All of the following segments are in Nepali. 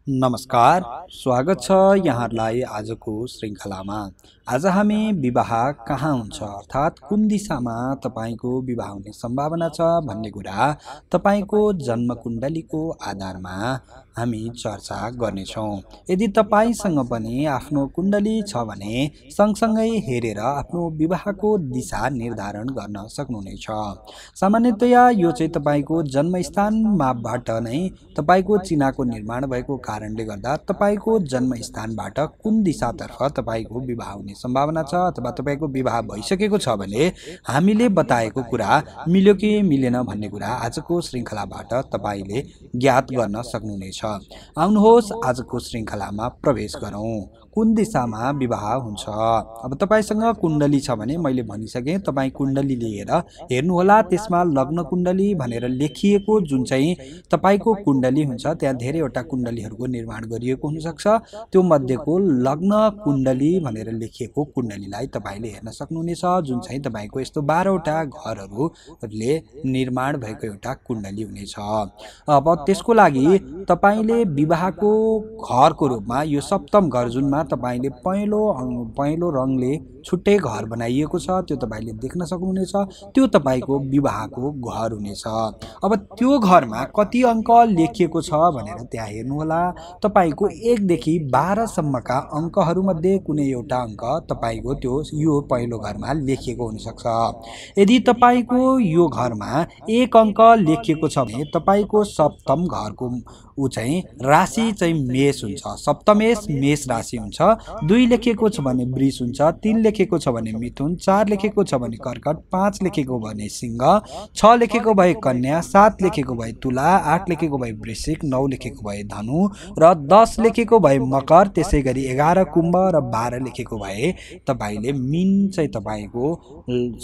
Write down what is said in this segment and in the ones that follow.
नमस्कार, स्वागत छ यहाँहरूलाई आजको श्रृङ्खलामा। आज हामी विवाह कहाँ हुन्छ अर्थात् कुन दिशामा तपाईको विवाह हुने सम्भावना छ भन्ने कुरा तपाईको जन्मकुण्डलीको आधारमा हामी चर्चा गर्नेछौँ। यदि तपाईसँग पनि आफ्नो कुण्डली छ भने सँगसँगै हेरेर आफ्नो विवाहको दिशा निर्धारण गर्न सक्नुहुनेछ। सामान्यतया यो चाहिँ तपाईको जन्मस्थानबाट नै तपाईको चिनाको निर्माण भएको कारणले गर्दा तपाईको जन्मस्थानबाट कुन दिशातर्फ तपाईको विवाह हुने सम्भावना छ अथवा तपाईको विवाह भइसकेको छ भने हामीले बताएको कुरा मिल्यो कि मिलेन भन्ने कुरा आजको श्रृङ्खलाबाट तपाईले ज्ञात गर्न सक्नुहुनेछ। आउनुहोस् आजको श्रृङ्खलामा प्रवेश गरौँ। कुन दिशामा विवाह हुन्छ? अब तपाईसँग कुण्डली छ भने मैले भनिसकेँ, तपाईँ कुण्डली लिएर हेर्नुहोला। त्यसमा लग्न कुण्डली भनेर लेखिएको जुन चाहिँ तपाईको कुण्डली हुन्छ त्यहाँ धेरैवटा कुण्डलीहरूको निर्माण गरिएको हुनसक्छ। त्यो मध्येको लग्न कुण्डली भनेर लेखिएको कुण्डलीलाई तपाईले हेर्न सक्नुहुनेछ, जुन चाहिँ तपाईको यस्तो 12वटा घरहरूले निर्माण भएको एउटा कुण्डली हुनेछ। अब त्यसको लागि तपाईले विवाहको घरको रूपमा यो सप्तम घर जुनमा तपाईले पहेँलो रङले छुट्टै घर बनाइएको छ त्यो तपाईले देख्न सक्नुहुनेछ। त्यो तपाईको विवाहको घर हुनेछ। अब त्यो घरमा कति अङ्क लेखिएको छ भनेर त्यहाँ हेर्नुहोला। तपाईको 1 देखि 12 सम्मका अङ्कहरूमध्ये कुनै एउटा अङ्क तपाईको यो पहिलो घरमा लेखिएको हुनसक्छ। यदि तपाईको यो घरमा 1 अङ्क लेखिएको छ भने तपाईको सप्तम घरको चाहिँ राशि चाहिँ मेष हुन्छ। सप्तमेश मेष राशि हुन्छ। 2 लेखेको छ भने वृष हुन्छ। 3 लेखेको छ भने मिथुन। 4 लेखेको छ भने कर्कट। 5 लेखेको भने सिंह। 6 लेखेको भए कन्या। 7 लेखेको भए तुला। 8 लेखेको भए वृश्चिक। 9 लेखेको भए धनु र 10 लेखेको भए मकर। त्यसै गरी 11 कुम्भ र 12 लेखेको भए तपाईले मीन चाहिँ तपाईको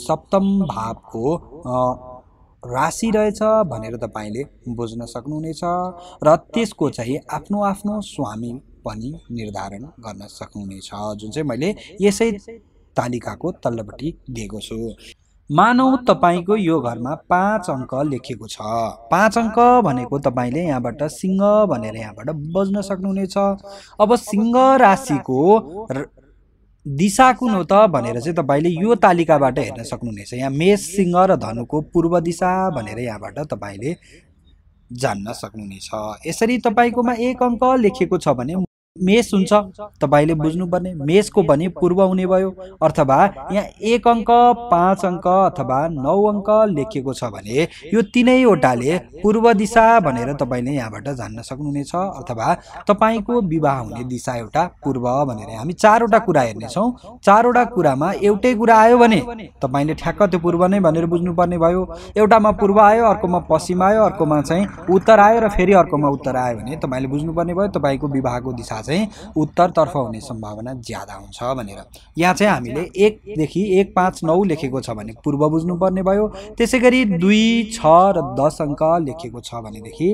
सप्तम भावको राशि रहेछ भनेर तपाईले बुझ्न सक्नुहुनेछ र त्यसको चाहिँ आफ्नो आफ्नो स्वामी पनि निर्धारण गर्न सक्नुहुनेछ, जुन चाहिँ मैले यसै तालिकाको तल्लोपट्टि दिएको छु। मानौ तपाईको यो घरमा 5 अङ्क लेखेको छ। 5 अङ्क भनेको तपाईले यहाँबाट सिंह भनेर यहाँबाट बुझ्न सक्नुहुनेछ। अब सिंह राशिको दिशा कुन हो त भनेर चाहिँ तपाईले यो तालिकाबाट हेर्न सक्नुहुनेछ। यहाँ मेष सिंह र धनुको पूर्व दिशा भनेर यहाँबाट तपाईले जान्न सक्नुहुनेछ। यसरी तपाईकोमा 1 अङ्क लेखेको छ भने मेष हुन्छ। तपाईले बुझ्नुपर्ने मेषको पनि पूर्व हुने भयो, अथवा यहाँ 1 अङ्क 5 अङ्क अथवा 9 अङ्क लेखेको छ भने यो तीनैवटाले पूर्व दिशा भनेर तपाईले यहाँबाट जान्न सक्नुहुनेछ। अथवा तपाईको विवाह हुने दिशा एउटा पूर्व भनेर हामी 4वटा कुरा हेर्नेछौँ। 4वटा कुरामा एउटै कुरा आयो भने तपाईले ठ्याक्क त्यो पूर्व नै भनेर बुझ्नुपर्ने भयो। एउटामा पूर्व आयो, अर्कोमा पश्चिम आयो, अर्कोमा चाहिँ उत्तर आयो र फेरि अर्कोमा उत्तर आयो भने तपाईले बुझ्नुपर्ने भयो तपाईको विवाहको दिशा चाहिँ उत्तरतर्फ हुने सम्भावना ज्यादा हुन्छ भनेर। यहाँ चाहिँ हामीले 1 देखि 1, 5, 9 लेखेको छ भने पूर्व बुझ्नुपर्ने भयो। त्यसै गरी 2, 6 र 10 अङ्क लेखेको छ भनेदेखि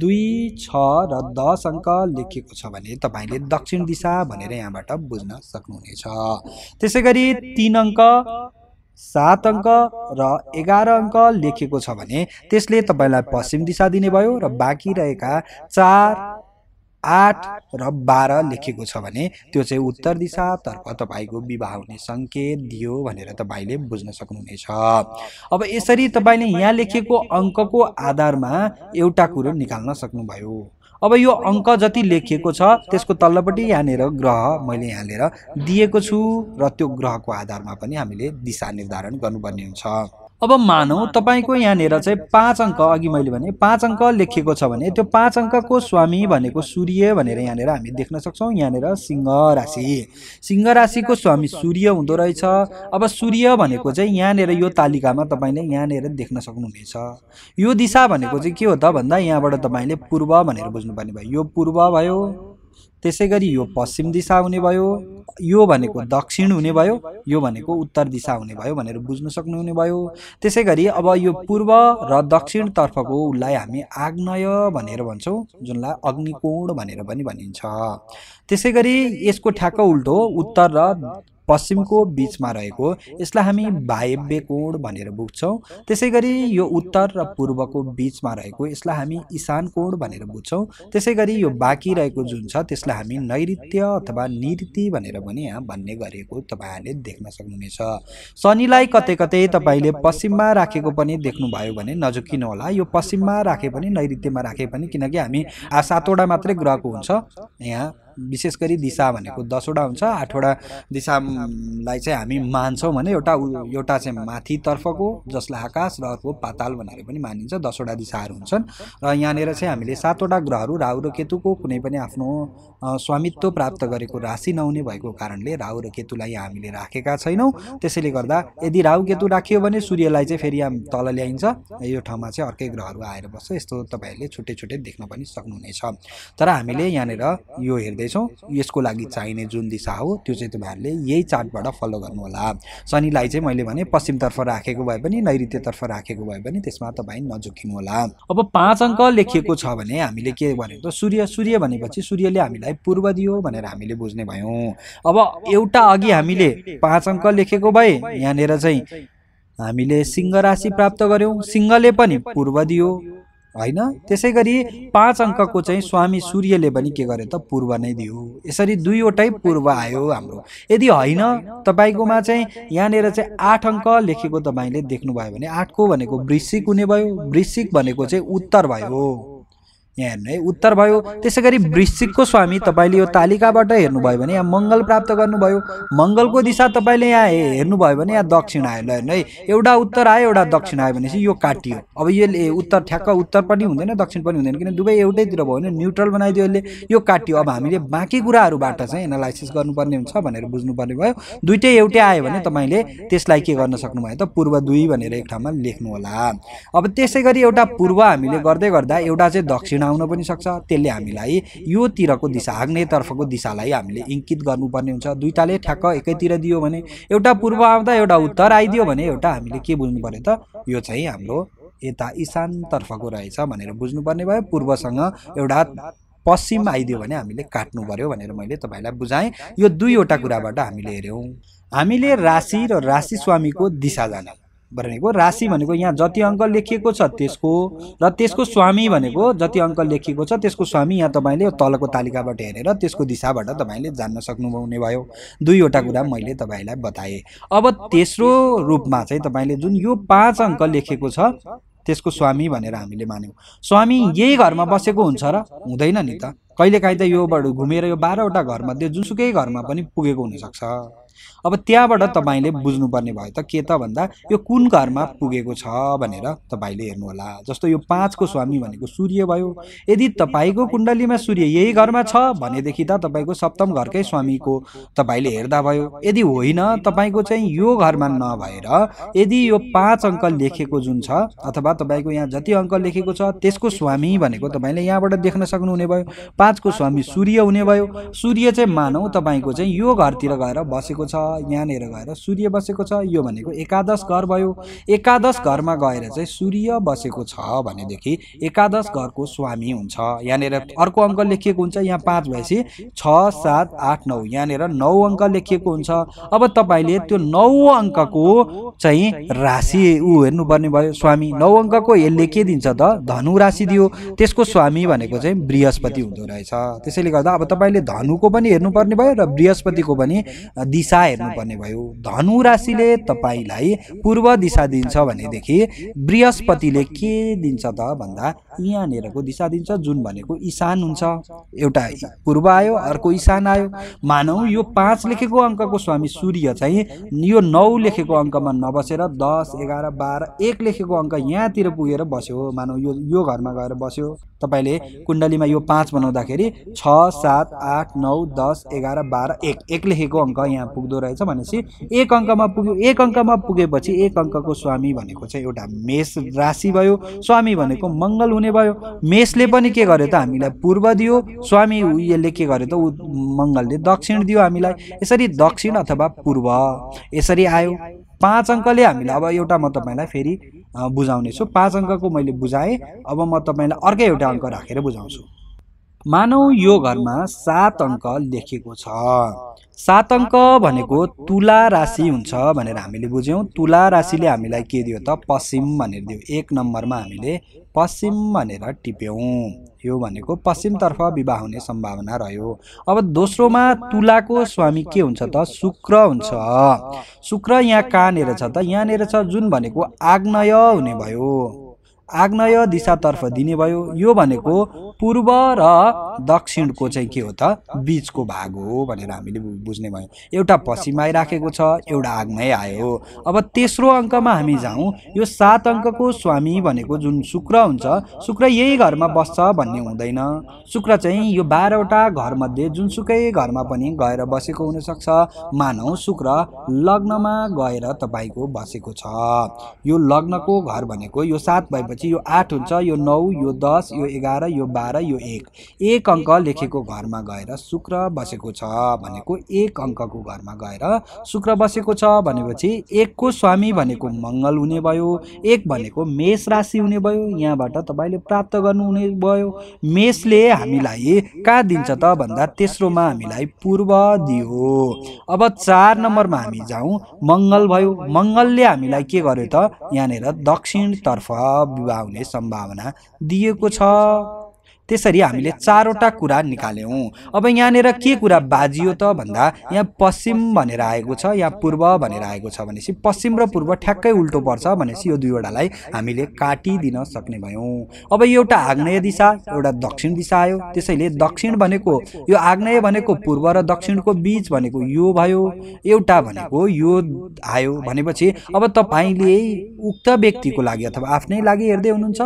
2, 6 र 10 अङ्क लेखेको छ भने तपाईले दक्षिण दिशा भनेर यहाँबाट बुझ्न सक्नुहुनेछ। त्यसै गरी 3 अङ्क 7 अङ्क र 11 अङ्क लेखेको छ भने त्यसले तपाईलाई पश्चिम दिशा दिने भयो र बाँकी रहेका 4, 8 र 12 लेखेको छ भने त्यो चाहिँ उत्तर दिशातर्फ तपाईको विवाह हुने सङ्केत दियो भनेर तपाईले बुझ्न सक्नुहुनेछ। अब यसरी तपाईले यहाँ लेखेको अङ्कको आधारमा एउटा कुरो निकाल्न सक्नुभयो। अब यो अङ्क जति लेखिएको छ त्यसको तल्लोपट्टि यहाँनिर ग्रह मैले यहाँनिर दिएको छु र त्यो ग्रहको आधारमा पनि हामीले दिशा निर्धारण गर्नुपर्ने हुन्छ। अब मानौ तपाईको यहाँनिर चाहिँ 5 अङ्क अघि मैले भने 5 अङ्क लेखिएको छ भने त्यो 5 अङ्कको स्वामी भनेको सूर्य भनेर यहाँनिर हामी देख्न सक्छौँ। यहाँनिर सिंह राशिको स्वामी सूर्य हुँदो रहेछ। अब सूर्य भनेको चाहिँ यहाँनिर यो तालिकामा तपाईले यहाँनिर देख्न सक्नुहुनेछ। यो दिशा भनेको चाहिँ के हो त भन्दा यहाँबाट तपाईले पूर्व भनेर बुझ्नुपर्ने भयो। यो पूर्व भयो, त्यसै गरी यो पश्चिम दिशा हुने भयो, यो भनेको दक्षिण हुने भयो, यो भनेको उत्तर दिशा हुने भयो भनेर बुझ्न सक्नुहुने भयो। त्यसै गरी अब यो पूर्व र दक्षिण तर्फको उसलाई हामी आग्नेय भनेर भन्छौँ, जुनलाई अग्निकोण भनेर पनि भनिन्छ। त्यसै गरी यसको ठ्याक्क उल्टो उत्तर र पश्चिमको बीचमा रहेको यसलाई हामी वायव्य कोण भनेर बुझ्छौं। त्यसैगरी यो उत्तर र पूर्वको बीचमा रहेको यसलाई हामी ईशान कोण भनेर बुझ्छौं। त्यसैगरी यो बाँकी रहेको जुन छ त्यसलाई हामी नैऋत्य अथवा निऋति भनेर पनि यहाँ भन्ने गरेको तपाईहरुले देख्न सक्नुहुनेछ। शनिलाई कतै कतै तपाईले पश्चिममा राखेको पनि देख्नुभयो भने नझुकिनु होला। यो पश्चिममा राखे पनि नैऋत्यमा राखे पनि, किनकि हामी 7वटा मात्रै ग्रहको हुन्छ। यहाँ विशेष गरी दिशा भनेको 10वटा हुन्छ। 8वटा दिशालाई चाहिँ हामी मान्छौं भने एउटा चाहिँ माथि तर्फको जसलाई आकाश र अर्को पाताल भनेर पनि मानिन्छ। 10वटा दिशाहरू हुन्छन् र यहाँनेर चाहिँ हामीले 7वटा ग्रहहरू राहु र केतुको कुनै पनि आफ्नो स्वामित्व प्राप्त गरेको राशि नहुने भएको कारणले राहु र केतुलाई हामीले राखेका छैनौं। त्यसैले गर्दा यदि राहु केतु राखियो भने सूर्यलाई चाहिँ फेरि यहाँ तल ल्याइन्छ, यो ठाउँमा चाहिँ अर्कै ग्रहहरू आएर बस्छ। यस्तो तपाईहरुले छुट्टै छुट्टै देख्न पनि सक्नुहुनेछ। तर हामीले यहाँनेर यो हेर्दै यसको लागि चाहिने जुन दिशा हो त्यो चाहिँ तपाईहरुले यही चार्टबाट फलो गर्नु होला। शनिलाई चाहिँ मैले भने पश्चिमतर्फ राखेको भए पनि नैऋत्यतर्फ राखेको भए पनि त्यसमा तपाई नझुकिनु होला। अब 5 अंक लेखिएको छ भने हामीले के भनेको सूर्य भनेपछि सूर्यले हामीलाई पूर्व दियो भनेर हामीले बुझ्ने भयौं। अब एउटा अघि हामीले 5 अंक लेखेको भए यहाँनेर चाहिँ हामीले सिंह राशि प्राप्त गर्यौं, सिंहले पनि पूर्व दियो हैन। त्यसैगरी 5 अंकको चाहिँ स्वामी सूर्यले पनि के गरे त पूर्व नै दियो। यसरी दुईवटै पूर्व आयो हाम्रो। यदि हैन तपाईकोमा चाहिँ यहाँनेर चाहिँ 8 अंक लेखेको तपाईले देख्नुभयो भने 8 को भनेको वृश्चिक हुने भयो। वृश्चिक भनेको चाहिँ उत्तर भयो। यहाँ हेर्नु है, उत्तर भयो। त्यसैगरी वृश्चिकको स्वामी तपाईले यो तालिकाबाट हेर्नुभयो भने यहाँ मंगल प्राप्त गर्नुभयो। मंगलको दिशा तपाईले यहाँ हेर्नुभयो भने यहाँ दक्षिण आयो। ल हेर्नु है, एउटा उत्तर आयो एउटा दक्षिण आयो भनेपछि यो काटियो। अब यसले उत्तर ठ्याक्क उत्तर पनि हुँदैन दक्षिण पनि हुँदैन, किन दुवै एउटैतिर भयो भने न्युट्रल बनाइदियो यसले, यो काटियो। अब हामीले बाँकी कुराहरुबाट चाहिँ एनालाइसिस गर्नुपर्ने हुन्छ भनेर बुझ्नुपर्ने भयो। दुईटै एउटै आयो भने तपाईले त्यसलाई के गर्न सक्नुभयो त पूर्व 2 भनेर एक ठाउँमा लेख्नु होला। अब त्यसैगरी एउटा पूर्व हामीले गर्दै गर्दा एउटा चाहिँ दक्षिण आउन पनि सक्छ। त्यसले हामीलाई यो तिरको दिशा आग्नेयतर्फको दिशालाई हामीले इंकित गर्नुपर्ने हुन्छ। दुईटाले ठ्याक्क एकैतिर दियो भने, एउटा पूर्व आउँदा एउटा उत्तर आइदियो भने एउटा हामीले के बुझ्नु पर्यो त यो चाहिँ हाम्रो यता ईशान तर्फको रहेछ भनेर बुझ्नुपर्ने भयो। पूर्वसँग एउटा पश्चिम आइदियो भने हामीले काट्नु पर्यो भनेर मैले तपाईलाई बुझाएँ। यो दुईवटा कुराबाट हामीले हेर्यौं। हामीले राशि र राशि स्वामीको दिशा जान्यौं भनेको राशि भनेको यहाँ जति अंक लेखिएको छ त्यसको र त्यसको स्वामी भनेको जति अंक लेखिएको छ त्यसको स्वामी यहाँ तपाईले तलको तालिकाबाट हेरेर त्यसको दिशाबाट तपाईले जान्न सक्नुहुने भयो। दुईवटा कुरा मैले तपाईलाई बताए। अब तेस्रो रूपमा चाहिँ तपाईले जुन यो 5 अंक लेखेको छ त्यसको स्वामी भनेर हामीले मान्यौं। स्वामी यही घरमा बसेको हुन्छ र हुँदैन नि त। कहिलेकाहीँ त योबाट घुमेर यो 12वटा घरमध्ये जुनसुकै घरमा पनि पुगेको हुन सक्छ। अब त्यहाँबाट तपाईले बुझ्नुपर्ने भयो त के त भन्दा यो कुन घरमा पुगेको छ भनेर तपाईले हेर्नु होला। जस्तो यो 5 को स्वामी भनेको सूर्य भयो। यदि तपाईको कुण्डलीमा सूर्य यही घरमा छ भनेदेखि त तपाईको सप्तम घरकै स्वामीको तपाईले हेर्दा भयो। यदि होइन तपाईको चाहिँ यो घरमा नभएर यदि यो 5 अंक लेखेको जुन छ अथवा तपाईको यहाँ जति अंक लेखेको छ त्यसको स्वामी भनेको तपाईले यहाँबाट देख्न सक्नुहुने भयो। 5 को स्वामी सूर्य हुने भयो। सूर्य चाहिँ मानौ तपाईको चाहिँ यो घरतिर गएर बसेको छ, यहाँनेर गएर सूर्य बसेको छ। यो भनेको एकादश घर भयो। एकादश घरमा गएर चाहिँ सूर्य बसेको छ भनेदेखि एकादश घरको स्वामी हुन्छ। यहाँनेर अर्को अंक लेखिएको हुन्छ। यहाँ 5 भएपछि 6 7 8 9 यहाँनेर 9 अंक लेखिएको हुन्छ। अब तपाईले त्यो 9 अंकको चाहिँ राशि हेर्नुपर्ने भयो। स्वामी 9 अंकको यसले के दिन्छ त धनु राशि दियो। त्यसको स्वामी भनेको चाहिँ बृहस्पति हुँदो रहेछ। त्यसैले गर्दा अब तपाईले धनुको पनि हेर्नुपर्ने भयो र बृहस्पतिको पनि दिशा हेर्नुपर्ने भयो। धनु राशिले तपाईलाई पूर्व दिशा दिन्छ भनेदेखि बृहस्पतिले के दिन्छ त भन्दा यहाँनेरको दिशा दिन्छ जुन भनेको ईशान हुन्छ। एउटा पूर्व आयो अर्को ईशान आयो। मानौ यो 5 लेखेको अंकको स्वामी सूर्य चाहिँ यो 9 लेखेको अंकमा नबसेर 10 11 12 1 लेखेको अंक यहाँतिर पुगेर बस्यो। मानौ यो घरमा गएर बस्यो। तपाईले कुण्डलीमा यो 5 बनाउँदाखेरि 6 7 8 9 10 11 12 1 लेखेको अंक यहाँ पुग्दो रहेछ भनेपछि 1 अंकमा पुग्यो। 1 अंकमा पुगेपछि 1 अंकको स्वामी भनेको चाहिँ एउटा मेष राशि भयो। स्वामी भनेको मंगल हुने भयो। मेषले पनि के गर्यो त हामीलाई पूर्व दियो। स्वामी यसले के गर्यो त मंगलले दक्षिण दियो हामीलाई। यसरी दक्षिण अथवा पूर्व यसरी आयो। 5 अंकले हामीलाई अब एउटा म तपाईलाई फेरि बुझाउने छु। 5 अंकको मैले बुझाए। अब म तपाईलाई अर्कै एउटा अंक राखेर बुझाउँछु। मानौ यो घरमा 7 अंक लेखेको छ। 7 अङ्क भनेको तुला राशि हुन्छ भनेर हामीले बुझ्यौँ। तुला राशिले हामीलाई के दियो त पश्चिम भनेर दियो। 1 नम्बरमा हामीले पश्चिम भनेर टिप्यौँ। यो भनेको पश्चिमतर्फ विवाह हुने सम्भावना रह्यो। अब दोस्रोमा तुलाको स्वामी के हुन्छ त शुक्र हुन्छ। शुक्र यहाँ कहाँनिर छ त यहाँनिर छ, जुन भनेको आग्नेय हुने भयो, आग्नेय दिशातर्फ दिने भयो। यो भनेको पूर्व र दक्षिणको चाहिँ के हो त बीचको भाग हो भनेर हामीले बुझ्ने भयो। एउटा पश्चिम आइराखेको छ, एउटा आग्नेय आयो। अब तेस्रो अङ्कमा हामी जाउँ। यो 7 अङ्कको स्वामी भनेको जुन शुक्र हुन्छ, शुक्र यही घरमा बस्छ भन्ने हुँदैन। शुक्र चाहिँ यो 12वटा घरमध्ये जुनसुकै घरमा पनि गएर बसेको हुनसक्छ। मानौ शुक्र लग्नमा गएर तपाईँको बसेको छ। यो लग्नको घर भनेको यो 7 भएपछि यो 8 हुन्छ, यो 9, यो 10, यो 11, यो 12, यो 1 अङ्क लेखेको घरमा गएर शुक्र बसेको छ भनेको 1 अङ्कको घरमा गएर शुक्र बसेको छ भनेपछि 1 को स्वामी भनेको मङ्गल हुने भयो। 1 भनेको मेष राशि हुने भयो। यहाँबाट तपाईँले प्राप्त गर्नुहुने भयो। मेषले हामीलाई कहाँ दिन्छ त भन्दा तेस्रोमा हामीलाई पूर्व दियो। अब 4 नम्बरमा हामी जाउँ। मङ्गल भयो। मङ्गलले हामीलाई के गर्यो त यहाँनिर दक्षिणतर्फ विवाह हुने सम्भावना दिएको छ। त्यसरी हामीले 4वटा कुरा निकाल्यौँ। अब यहाँनिर के कुरा बाजियो त भन्दा यहाँ पश्चिम भनेर आएको छ, यहाँ पूर्व भनेर आएको छ भनेपछि पश्चिम र पूर्व ठ्याक्कै उल्टो पर्छ भनेपछि यो दुईवटालाई हामीले काटिदिन सक्ने भयौँ। अब एउटा आग्नेय दिशा, एउटा दक्षिण दिशा आयो। त्यसैले दक्षिण भनेको यो आग्नेय भनेको पूर्व र दक्षिणको बीच भनेको यो भयो, एउटा भनेको यो आयो भनेपछि अब तपाईँले उक्त व्यक्तिको लागि अथवा आफ्नै लागि हेर्दै हुनुहुन्छ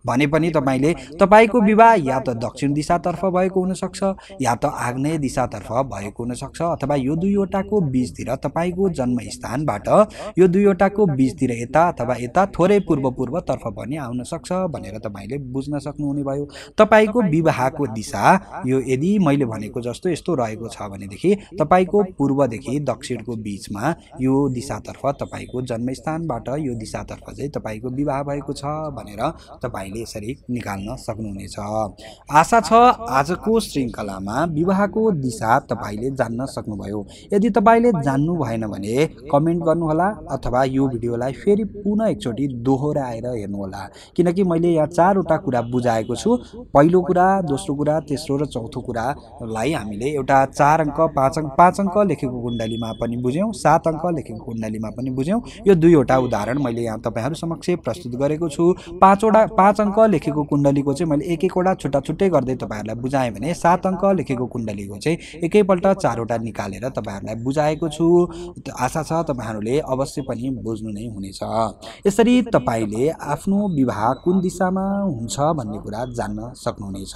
भने पनि तपाईँले तपाईँको विवाह या त दक्षिण दिशातर्फ भएको हुनसक्छ या त आग्नेय दिशातर्फ भएको हुनसक्छ, अथवा यो दुईवटाको बीचतिर तपाईँको जन्मस्थानबाट यो दुईवटाको बीचतिर यता अथवा यता थोरै पूर्वतर्फ पनि आउन सक्छ भनेर तपाईँले बुझ्न सक्नुहुने भयो। तपाईँको विवाहको दिशा यो यदि मैले भनेको जस्तो यस्तो रहेको छ भनेदेखि तपाईँको पूर्वदेखि दक्षिणको बीचमा यो दिशातर्फ तपाईँको जन्मस्थानबाट यो दिशातर्फ चाहिँ तपाईँको विवाह भएको छ भनेर तपाईँले यसरी निकाल्न सक्नुहुनेछ। आशा छ आजको श्रृङ्खलामा विवाहको दिशा तपाईँले जान्न सक्नुभयो। यदि तपाईँले जान्नु भएन भने कमेन्ट गर्नुहोला अथवा यो भिडियोलाई फेरि पुनः एकचोटि दोहोऱ्याएर हेर्नुहोला, किनकि मैले यहाँ 4वटा कुरा बुझाएको छु। पहिलो कुरा, दोस्रो कुरा, तेस्रो र चौथो कुरालाई हामीले एउटा 4 अङ्क 5 अङ्क लेखेको कुण्डलीमा पनि बुझ्यौँ, 7 अङ्क लेखेको कुण्डलीमा पनि बुझ्यौँ। यो दुईवटा उदाहरण मैले यहाँ तपाईँहरू समक्ष प्रस्तुत गरेको छु। 5 अङ्क लेखेको कुण्डलीको चाहिँ मैले एक एकवटा छुट्टै गर्दै तपाईँहरूलाई बुझाएँ भने 7 अङ्क लेखेको कुण्डलीको चाहिँ एकैपल्ट 4वटा निकालेर तपाईँहरूलाई बुझाएको छु। आशा छ तपाईँहरूले अवश्य पनि बुझ्नु नै हुनेछ। यसरी तपाईँले आफ्नो विवाह कुन दिशामा हुन्छ भन्ने कुरा जान्न सक्नुहुनेछ।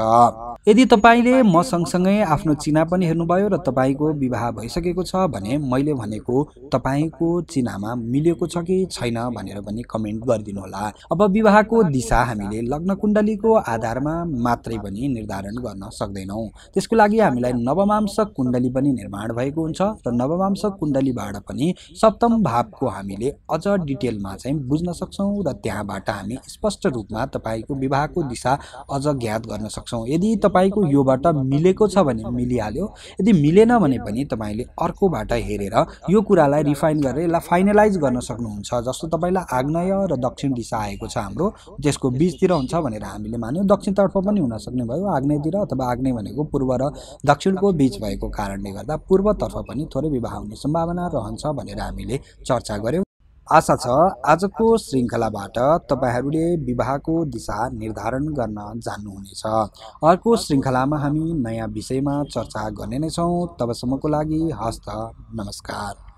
यदि तपाईँले म सँगसँगै आफ्नो चिना पनि हेर्नुभयो र तपाईँको विवाह भइसकेको छ भने मैले भनेको तपाईँको चिनामा मिलेको छ कि छैन भनेर पनि कमेन्ट गरिदिनु होला। अब विवाहको दिशा हामीले लग्न कुण्डलीको आधारमा मात्रै पनि निर्धारण गर्न सक्दैनौँ। त्यसको लागि हामीलाई नवमांशक कुण्डली पनि निर्माण भएको हुन्छ र नवमांशक कुण्डलीबाट पनि सप्तम भावको हामीले अझ डिटेलमा चाहिँ बुझ्न सक्छौँ र त्यहाँबाट हामी स्पष्ट रूपमा तपाईँको विवाहको दिशा अझ ज्ञात गर्न सक्छौँ। यदि तपाईँको योबाट मिलेको छ भने मिलिहाल्यो, यदि मिलेन भने पनि तपाईँले अर्कोबाट हेरेर यो कुरालाई रिफाइन गरेर यसलाई फाइनलाइज गर्न सक्नुहुन्छ। जस्तो तपाईँलाई आग्नेय र दक्षिण दिशा आएको छ हाम्रो, त्यसको बीचतिर हुन्छ भनेर हामीले मान्यौँ। दक्षिणतर्फ पनि हुन सक्ने भयो आग्नेयतिर, अथवा आग्नेय भनेको पूर्व र दक्षिणको बीच भएको कारणले गर्दा पूर्वतर्फ पनि थोरै विवाह हुने सम्भावना रहन्छ भनेर हामीले चर्चा गर्यौँ। आशा छ आजको श्रृङ्खलाबाट तपाईँहरूले विवाहको दिशा निर्धारण गर्न जान्नुहुनेछ। अर्को श्रृङ्खलामा हामी नयाँ विषयमा चर्चा गर्ने नै छौँ। तबसम्मको लागि हस्त नमस्कार।